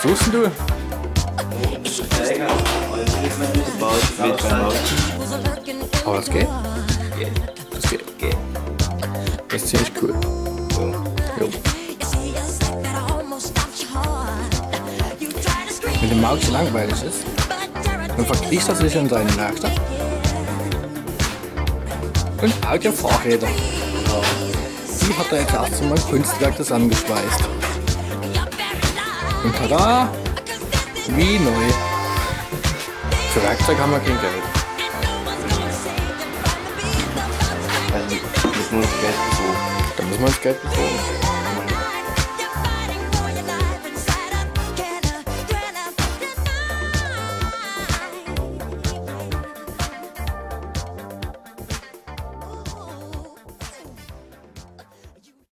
Was suchst du? Aber das geht? Das geht. Das ist ziemlich cool. Jo. Wenn dem Maucksch langweilig ist, dann verkriecht er sich in seine Werkstatt und baut ja Fahrräder. Die hat er jetzt erst zu meinem Kunstwerk zusammengeschweißt. Und tada! Wie neu. Für Werkzeug haben wir kein Geld. Also, müssen wir das Geld besorgen. Da müssen wir das Geld besorgen.